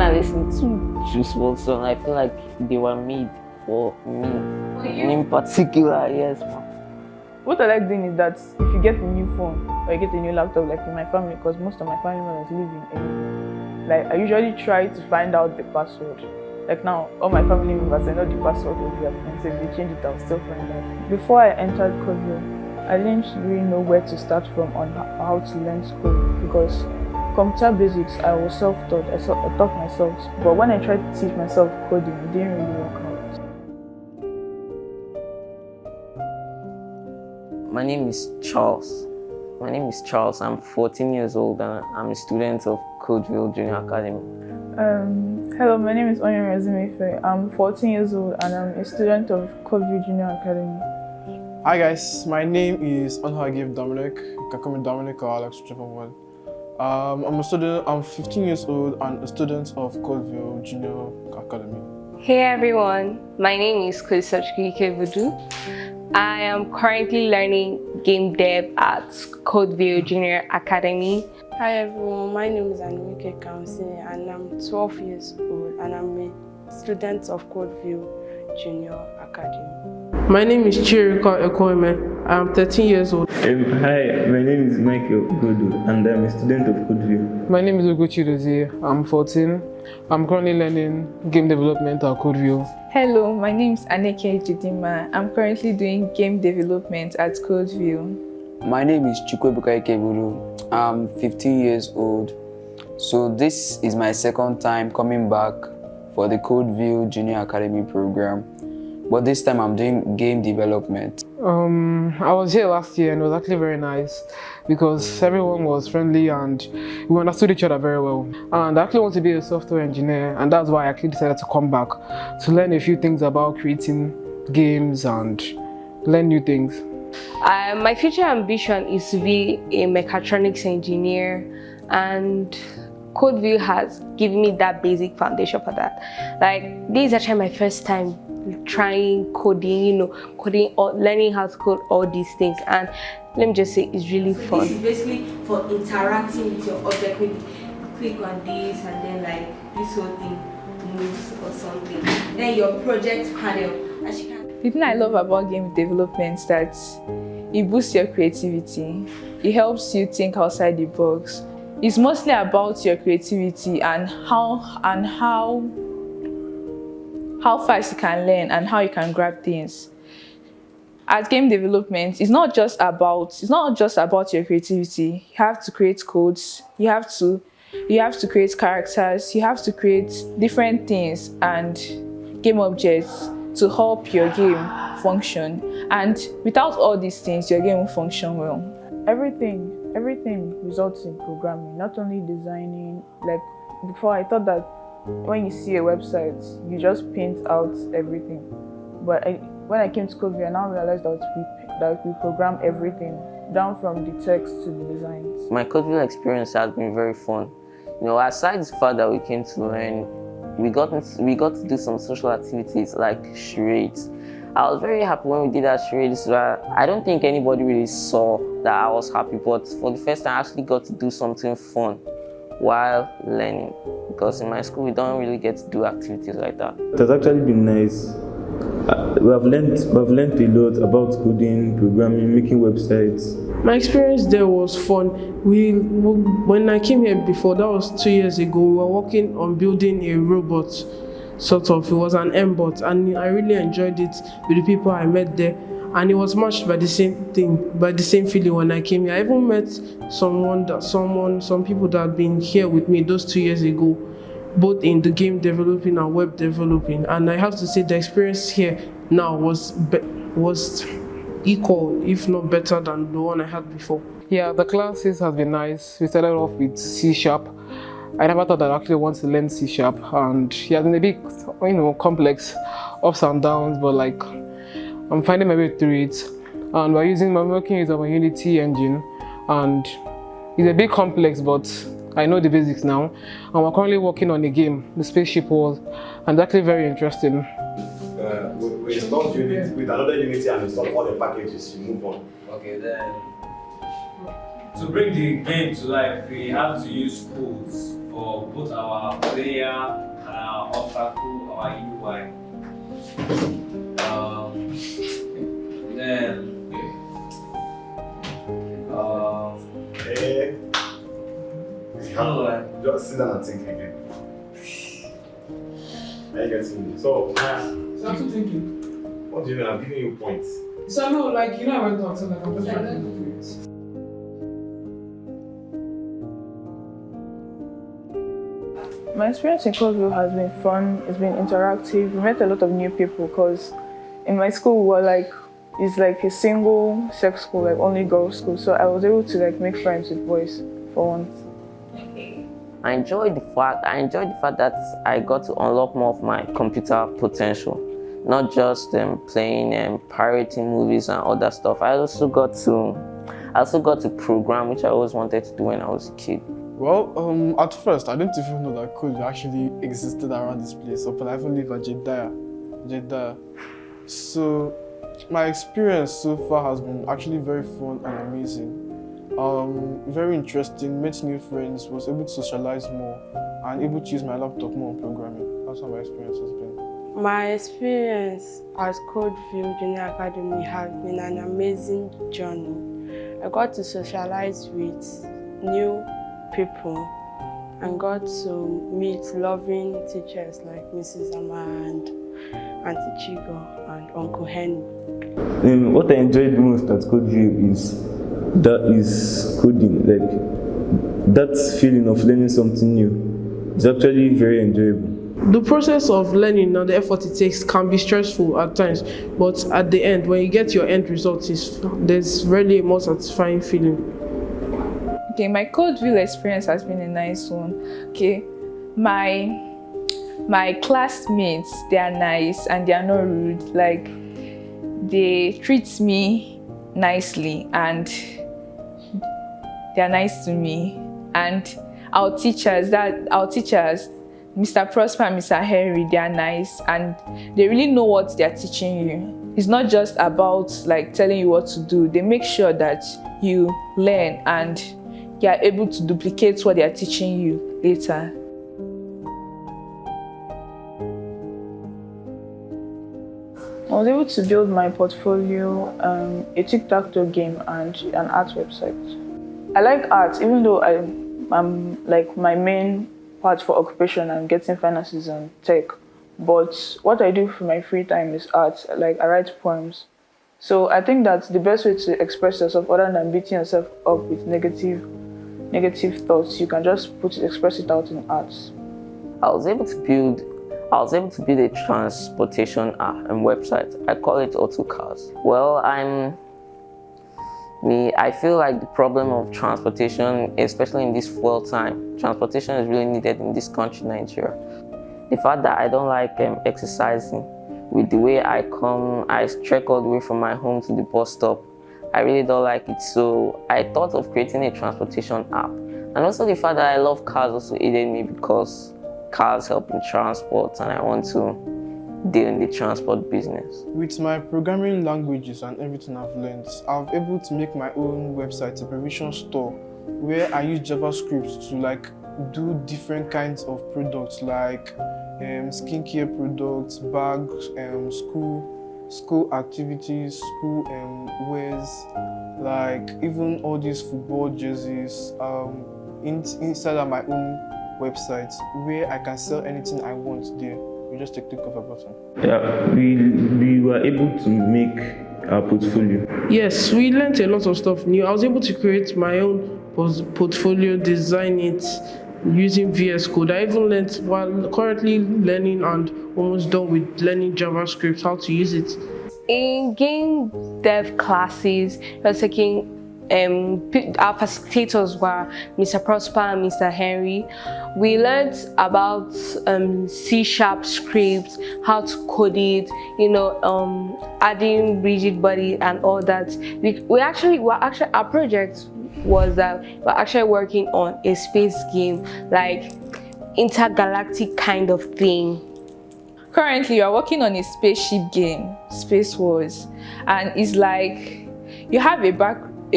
I listen to Juice WRLD song, I feel like they were made for me. In particular, yes, ma'am. What I like doing is that if you get a new phone or you get a new laptop, like in my family, because most of my family members live in Enugu, like I usually try to find out the password. Like now, all my family members, I know the password of their phone, so if they change it, I'll still find out. Before I entered Codeville, I didn't really know where to start from on how to learn code, because computer basics, I was self-taught, I taught myself, but when I tried to teach myself coding, it didn't really work out. My name is Charles. I'm 14 years old and I'm a student of Codeville Junior Academy. Hello, my name is Onyemezimefe. I'm 14 years old and I'm a student of Codeville Junior Academy. Hi guys, my name is Onhagiv Dominic. You can call me Dominic or Alex, whichever one. I'm 15 years old and a student of Codeville Junior Academy. Hey everyone, my name is Codeville. I am currently learning game dev at Codeville Junior Academy. Hi everyone, my name is Anumike Kamsi and I'm 12 years old and I'm a student of Codeville Junior Academy. My name is Chirika Ekoime. I'm 13 years old. Hi, my name is Michael Godu and I'm a student of Codeville. My name is Ugochi Dozie. I'm 14. I'm currently learning game development at Codeville. Hello, my name is Aneke Jidima. I'm currently doing game development at Codeville. My name is Chukwebuka Ikebulu. I'm 15 years old. So this is my second time coming back for the Codeville Junior Academy program. But this time I'm doing game development. I was here last year and it was actually very nice because everyone was friendly and we understood each other very well. And I actually want to be a software engineer, and that's why I actually decided to come back to learn a few things about creating games and learn new things. My future ambition is to be a mechatronics engineer, and Codeville has given me that basic foundation for that. Like, this is actually my first time trying coding, coding or learning how to code all these things, and let me just say it's really fun. This is basically for interacting with your object. Maybe click on this and then like this whole thing moves or something. Then your project panel. The thing I love about game development is that it boosts your creativity. It helps you think outside the box. It's mostly about your creativity and how fast you can learn and how you can grab things. At game development, it's not just about your creativity. You have to create codes, you have to create characters, you have to create different things and game objects to help your game function. And without all these things, your game won't function well. Everything results in programming, not only designing. Like before, I thought that when you see a website, you just paint out everything. But when I came to Codeville, I now realized that we program everything, down from the text to the designs. My Codeville experience has been very fun. Aside the fact that we came to learn, we got to do some social activities like charades. I was very happy when we did that charades. So I don't think anybody really saw that I was happy, but for the first time I actually got to do something fun while learning, because in my school we don't really get to do activities like that. It has actually been nice. We have learned a lot about coding, programming, making websites. My experience there was fun. When I came here before, that was 2 years ago, we were working on building a robot, sort of. It was an M-bot, and I really enjoyed it with the people I met there. And it was matched by the same feeling when I came here. I even met some people that had been here with me those 2 years ago, both in the game developing and web developing. And I have to say the experience here now was equal, if not better, than the one I had before. Yeah, the classes has been nice. We started off with C#. I never thought I'd actually want to learn C#, and it has been a bit, complex, ups and downs, but like, I'm finding my way through it. And we're working with our Unity engine, and it's a bit complex, but I know the basics now. And we're currently working on a game, the Spaceship World, and it's actually very interesting. We installed Unity with another Unity and install all the packages. You move on. Okay, then to bring the game to life, we have to use codes for both our player and our obstacle, our UI. Then Hey. Just sit down and think again. Are you getting me? So, So I'm still thinking. what do you mean? I'm giving you points. So no, like you know, I went to so like I'm just trying to do it. My experience in Codeville has been fun. It's been interactive. We met a lot of new people because in my school we were like, it's like a single sex school, like only girls school. So I was able to like make friends with boys for once. I enjoyed the fact that I got to unlock more of my computer potential, not just playing and pirating movies and other stuff. I also got to program, which I always wanted to do when I was a kid. Well, at first, I didn't even know that code actually existed around this place. But I even live at Jeddah. So, my experience so far has been actually very fun and amazing. Very interesting, met new friends, was able to socialize more, and able to use my laptop more on programming. That's how my experience has been. My experience at Codeville Junior Academy has been an amazing journey. I got to socialize with new people and got to meet loving teachers like Mrs. Ama and Auntie Chigo and Uncle Henry. What I enjoyed most at Codeville is coding. Like that feeling of learning something new is actually very enjoyable. The process of learning and the effort it takes can be stressful at times, but at the end, when you get your end result, there's really a more satisfying feeling. Okay, my Codeville experience has been a nice one. Okay, my classmates, they are nice and they are not rude. Like, they treat me nicely and they are nice to me. And our teachers, Mr. Prosper and Mr. Henry, they are nice and they really know what they are teaching you. It's not just about like telling you what to do. They make sure that you learn and you are able to duplicate what they are teaching you later. I was able to build my portfolio, a tic-tac-toe game, and an art website. I like art, even though I'm like my main part for occupation, I'm getting finances and tech. But what I do for my free time is art. Like, I write poems. So I think that's the best way to express yourself, other than beating yourself up with negative thoughts. You can just express it out in arts. I was able to build a transportation app and website. I call it AutoCars. Well, I feel like the problem of transportation, especially in this fuel time, transportation is really needed in this country, Nigeria. The fact that I don't like exercising, with the way I trek all the way from my home to the bus stop, I really don't like it. So I thought of creating a transportation app. And also the fact that I love cars also aided me, because cars help in transport and I want to deal in the transport business. With my programming languages and everything I've learned, I'm able to make my own website, a provision store, where I use JavaScript to like do different kinds of products like skincare products, bags, school activities, school wares, like even all these football jerseys inside of my own website, where I can sell anything I want there. You just click of a button. Yeah, we were able to make our portfolio. Yes, we learned a lot of stuff new. I was able to create my own portfolio, design it using VS Code. I even learned, while currently learning and almost done with learning JavaScript, how to use it. In game dev classes, I was taking our facilitators were Mr. Prosper and Mr. Henry. We learned about C# scripts, how to code it, adding rigid body and all that. Our project was that we're actually working on a space game, like intergalactic kind of thing. Currently, you are working on a spaceship game, Space Wars, and it's like you have a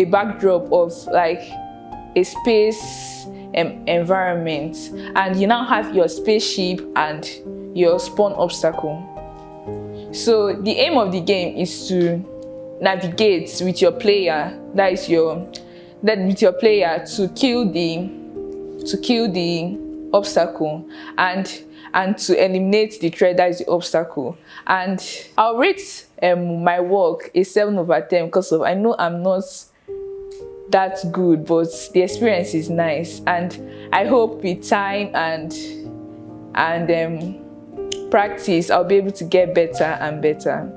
backdrop of like a space environment, and you now have your spaceship and your spawn obstacle. So the aim of the game is to navigate with your player, with your player to kill the obstacle and to eliminate the threat, that is the obstacle. And I'll rate my work a 7/10 because I know I'm not that good, but the experience is nice, and I hope with time and practice I'll be able to get better and better.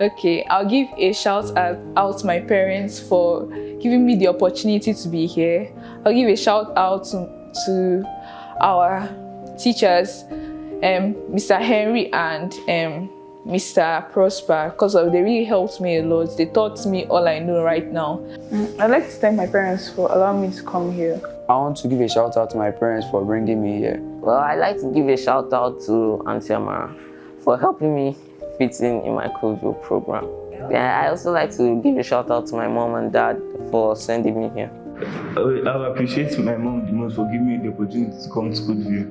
Okay, I'll give a shout out to my parents for giving me the opportunity to be here. I'll give a shout out to our teachers, Mr. Henry and Mr. Prosper, because they really helped me a lot. They taught me all I know right now. I'd like to thank my parents for allowing me to come here. I want to give a shout out to my parents for bringing me here. Well, I'd like to give a shout out to Auntie Amara for helping me fit in my Codeville program. Yeah, I also like to give a shout out to my mom and dad for sending me here. I appreciate my mom the most for giving me the opportunity to come to Codeville.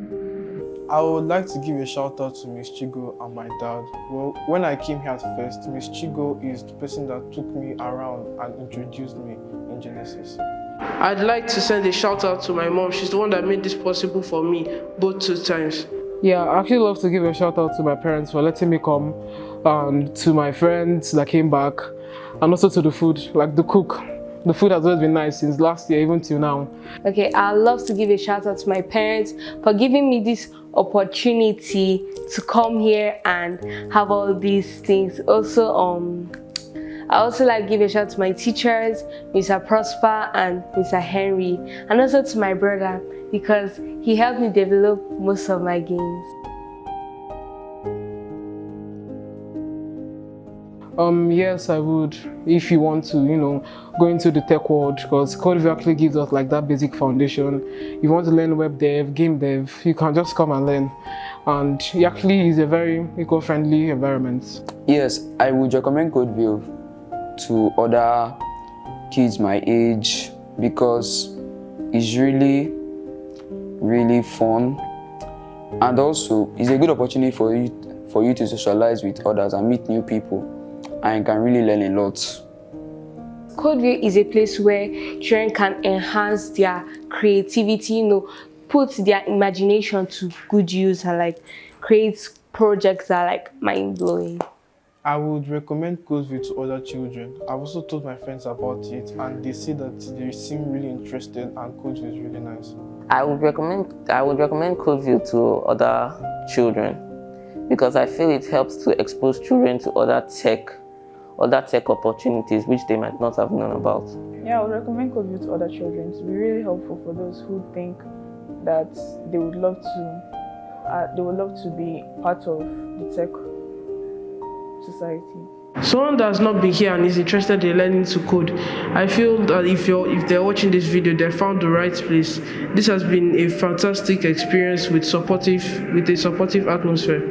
I would like to give a shout out to Miss Chigo and my dad. Well, when I came here at first, Miss Chigo is the person that took me around and introduced me in Genesis. I'd like to send a shout out to my mom. She's the one that made this possible for me both 2 times. Yeah, I actually love to give a shout out to my parents for letting me come, to my friends that came back, and also to the food, like the cook. The food has always been nice since last year, even till now. Okay, I'd love to give a shout out to my parents for giving me this opportunity to come here and have all these things. Also, I also like to give a shout out to my teachers, Mr. Prosper and Mr. Henry, and also to my brother because he helped me develop most of my games. Yes, I would, if you want to, go into the tech world, because Codeville actually gives us like that basic foundation. If you want to learn web dev, game dev, you can just come and learn. And it actually is a very eco-friendly environment. Yes, I would recommend Codeville to other kids my age because it's really, really fun. And also, it's a good opportunity for you to socialize with others and meet new people. And you can really learn a lot. Codeville is a place where children can enhance their creativity, put their imagination to good use and create projects that are mind-blowing. I would recommend Codeville to other children. I've also told my friends about it and they say that they seem really interested and Codeville is really nice. I would recommend Codeville to other children because I feel it helps to expose children to other tech opportunities which they might not have known about. Yeah, I would recommend Codeville to other children. To be really helpful for those who think that they would love to be part of the tech society. Someone that's not been here and is interested in learning to code, I feel that if they're watching this video, they found the right place. This has been a fantastic experience with a supportive atmosphere.